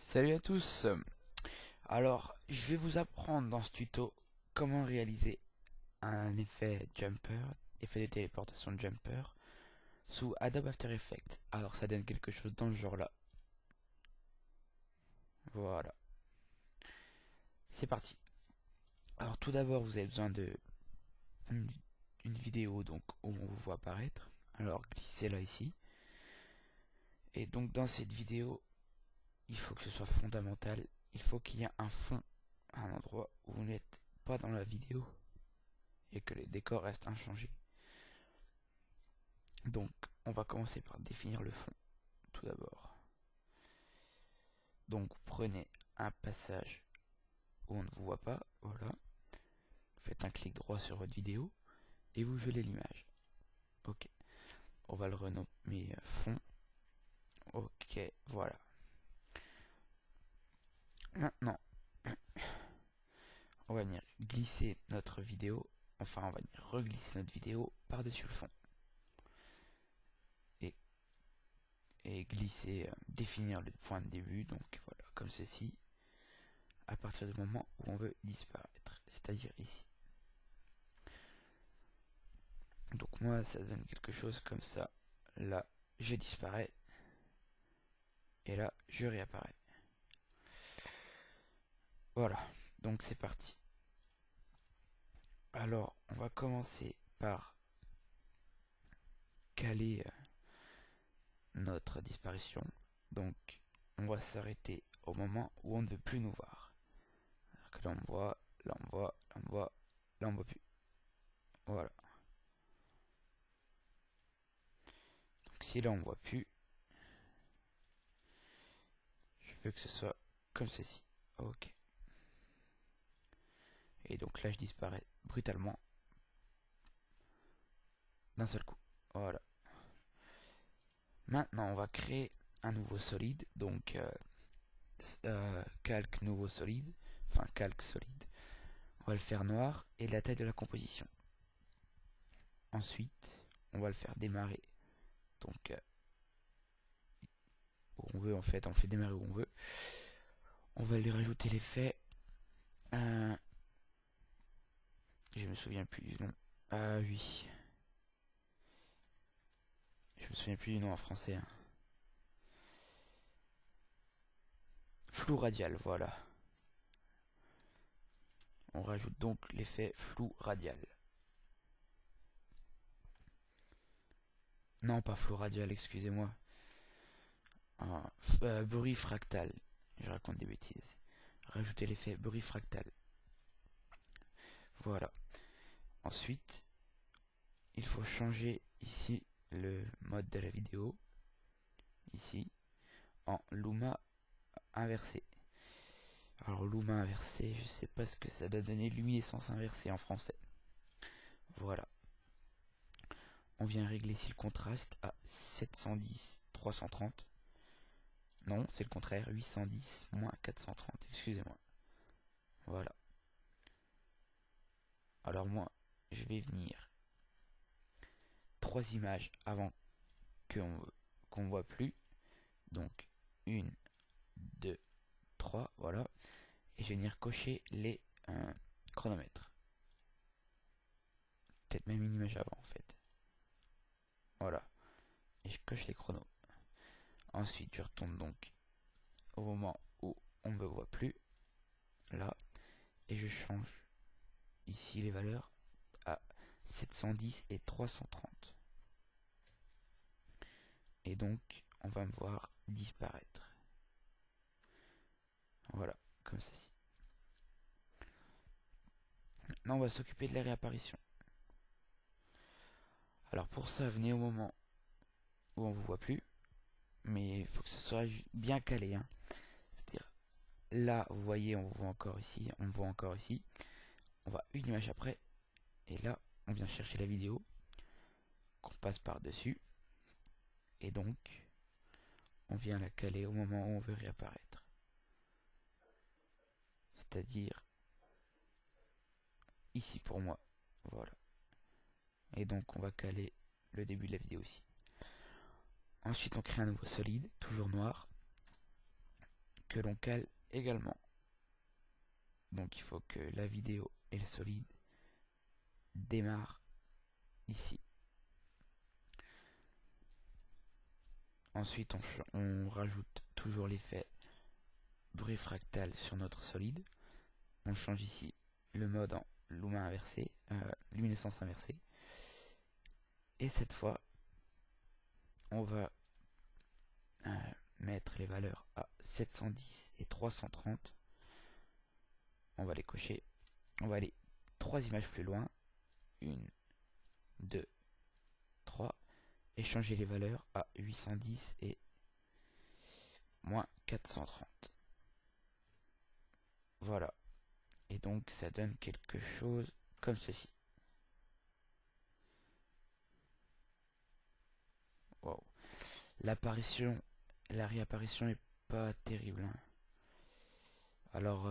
Salut à tous. Alors, je vais vous apprendre dans ce tuto comment réaliser un effet jumper, effet de téléportation jumper, sous Adobe After Effects. Alors, ça donne quelque chose dans ce genre-là. Voilà. C'est parti. Alors, tout d'abord, vous avez besoin de une vidéo donc où on vous voit apparaître. Alors, glissez-la ici. Et donc, dans cette vidéo, il faut que ce soit fondamental. Il faut qu'il y ait un fond à un endroit où vous n'êtes pas dans la vidéo et que les décors restent inchangés. Donc, on va commencer par définir le fond, tout d'abord. Donc, vous prenez un passage où on ne vous voit pas, voilà. Faites un clic droit sur votre vidéo et vous gelez l'image. Ok. On va le renommer fond. Ok, voilà. Maintenant, on va venir glisser notre vidéo. Enfin, on va venir reglisser notre vidéo par-dessus le fond. Et glisser, définir le point de début. Donc, voilà, comme ceci. À partir du moment où on veut disparaître, c'est-à-dire ici. Donc moi, ça donne quelque chose comme ça. Là, je disparais. Et là, je réapparais. Voilà, donc c'est parti. Alors, on va commencer par caler notre disparition. Donc, on va s'arrêter au moment où on ne veut plus nous voir. Alors que là, on me voit, là, on me voit, là, on me voit, là, on me voit plus. Voilà. Donc, si là, on ne voit plus, je veux que ce soit comme ceci. Ok. Et donc là, je disparais brutalement d'un seul coup. Voilà. Maintenant, on va créer un nouveau solide. Donc, calque nouveau solide. Enfin, calque solide. On va le faire noir et la taille de la composition. Ensuite, on va le faire démarrer. Donc, où on veut en fait. On le fait démarrer où on veut. On va lui rajouter l'effet. Je me souviens plus du nom. Oui. Je me souviens plus du nom en français. Hein. Flou radial, voilà. On rajoute donc l'effet flou radial. Non, pas flou radial, excusez-moi. Bruit fractal. Je raconte des bêtises. Rajouter l'effet bruit fractal. Voilà. Ensuite, il faut changer ici le mode de la vidéo. Ici. En Luma inversé. Alors Luma inversé, je sais pas ce que ça doit donner luminescence inversée en français. Voilà. On vient régler ici le contraste à 710, 330. Non, c'est le contraire, 810 moins 430, excusez-moi. Voilà. Alors moi, je vais venir 3 images avant qu'on voit plus. Donc 1, 2, 3, voilà. Et je vais venir cocher les chronomètres. Peut-être même une image avant en fait. Voilà. Et je coche les chronos. Ensuite, je retourne donc au moment où on ne me voit plus. Là. Et je change ici les valeurs à 710 et 330. Et donc, on va me voir disparaître. Voilà, comme ceci. Maintenant, on va s'occuper de la réapparition. Alors pour ça, venez au moment où on ne vous voit plus. Mais il faut que ce soit bien calé. Hein. C'est-à-dire, là, vous voyez, on vous voit encore ici. On me voit encore ici. On va une image après. Et là, on vient chercher la vidéo. Qu'on passe par-dessus. Et donc, on vient la caler au moment où on veut réapparaître. C'est-à-dire ici pour moi. Voilà. Et donc on va caler le début de la vidéo aussi. Ensuite on crée un nouveau solide, toujours noir, que l'on cale également. Donc il faut que la vidéo et le solide démarrent ici. Ensuite on rajoute toujours l'effet bruit fractal sur notre solide. On change ici le mode en Luma inversé, luminescence inversée. Et cette fois, on va mettre les valeurs à 710 et 330. On va les cocher. On va aller 3 images plus loin. 1, 2, 3. Et changer les valeurs à 810 et moins 430. Voilà. Et donc ça donne quelque chose comme ceci. Wow. L'apparition, la réapparition est pas terrible, hein. Alors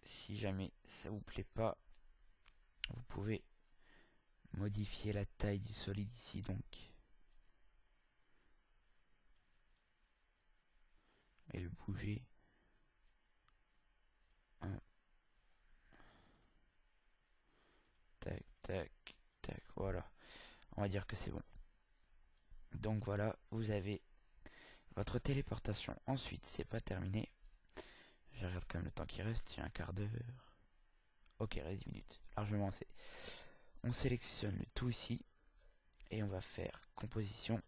si jamais ça vous plaît pas, vous pouvez modifier la taille du solide ici donc. Et le bouger. Tac, tac, tac, voilà. On va dire que c'est bon. Donc voilà, vous avez votre téléportation. Ensuite, c'est pas terminé. Je regarde quand même le temps qui reste, j'ai un quart d'heure. Ok, il reste 10 minutes, largement assez. On sélectionne le tout ici et on va faire composition,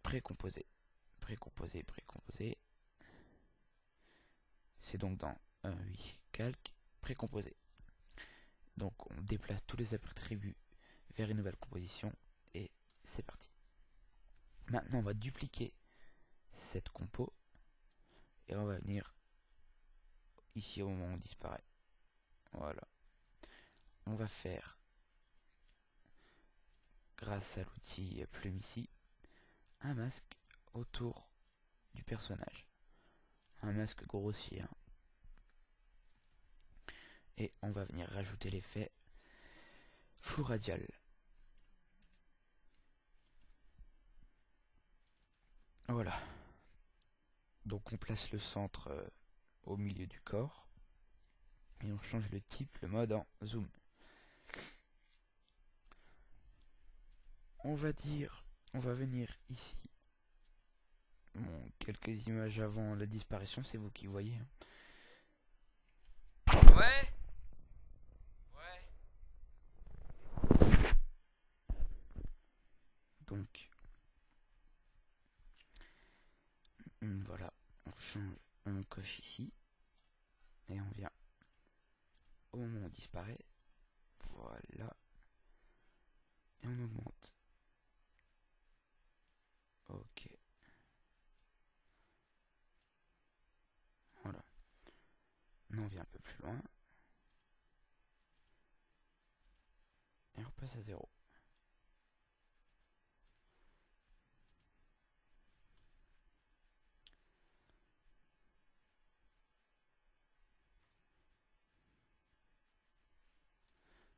précomposé, précomposé, précomposé. C'est donc dans oui, calque, précomposé. Donc on déplace tous les attributs vers une nouvelle composition et c'est parti. Maintenant on va dupliquer cette compo et on va venir ici au moment où on disparaît. Voilà. On va faire, grâce à l'outil plume ici, un masque autour du personnage. Un masque grossier. Et on va venir rajouter l'effet flou radial. Voilà. Donc on place le centre au milieu du corps. Et on change le type, le mode en zoom. On va venir ici. Bon, quelques images avant la disparition, c'est vous qui voyez. Ouais. Donc, voilà, on change, on coche ici. Et on vient au moment où on disparaît. Voilà. Et on augmente. Ok. Voilà. On vient un peu plus loin. Et on repasse à 0.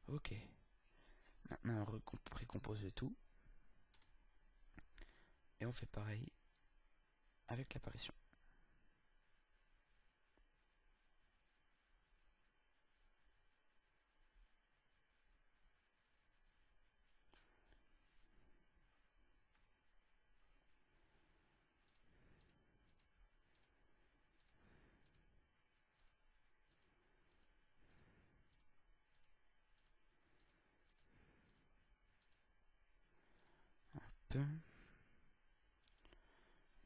Ok. Maintenant on précompose le tout. Et on fait pareil avec l'apparition.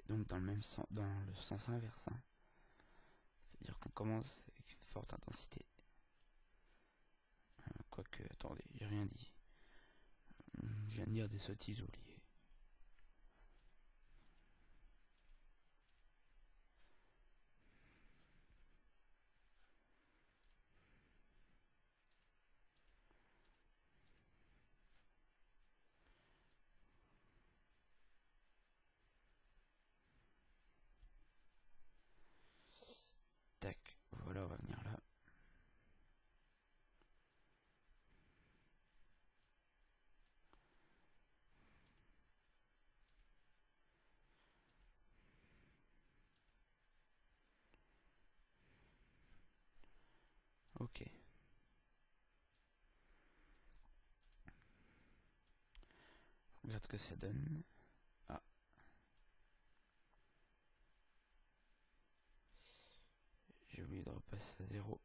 Donc dans le même sens, dans le sens inverse, hein. C'est-à-dire qu'on commence avec une forte intensité. Quoique, attendez, j'ai rien dit. Je viens de dire des sottises oubliées. Tac, voilà, on va venir là. regarde ce que ça donne. Ah. J'ai oublié de repasser à 0.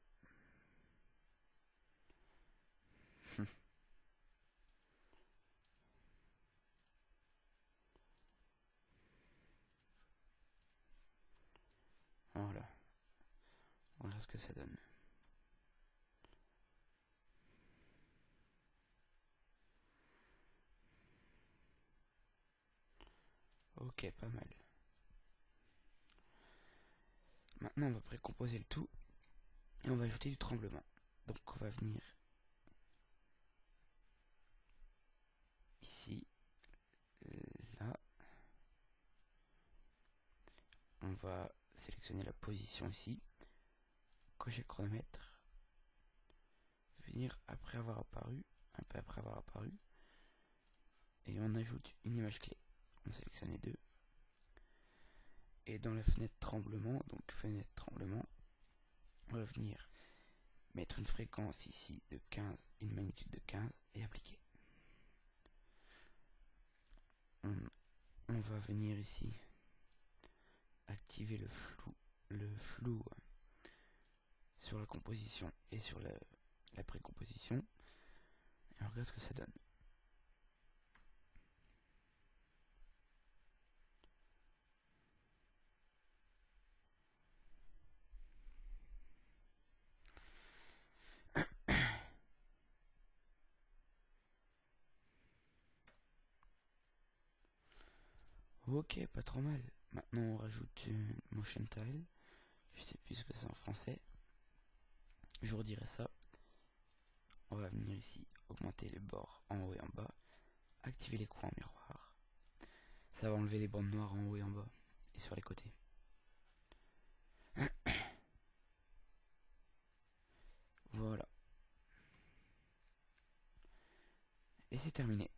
Voilà. Voilà ce que ça donne. Ok, pas mal. Maintenant, on va précomposer le tout et on va ajouter du tremblement. Donc, on va venir ici, là. On va sélectionner la position ici, cocher le chronomètre, venir après avoir apparu, un peu après avoir apparu, et on ajoute une image clé. On sélectionne les deux. Et dans la fenêtre tremblement, on va venir mettre une fréquence ici de 15 et une magnitude de 15 et appliquer. On va venir ici activer le flou sur la composition et sur la précomposition. Et on regarde ce que ça donne. Ok, pas trop mal. Maintenant on rajoute une motion tile. Je sais plus ce que c'est en français. Je vous redirai ça. On va venir ici, augmenter les bords en haut et en bas. Activer les coins en miroir. Ça va enlever les bandes noires en haut et en bas. Et sur les côtés. Voilà. Et c'est terminé.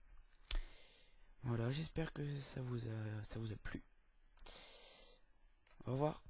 Voilà, j'espère que ça vous a plu. Au revoir.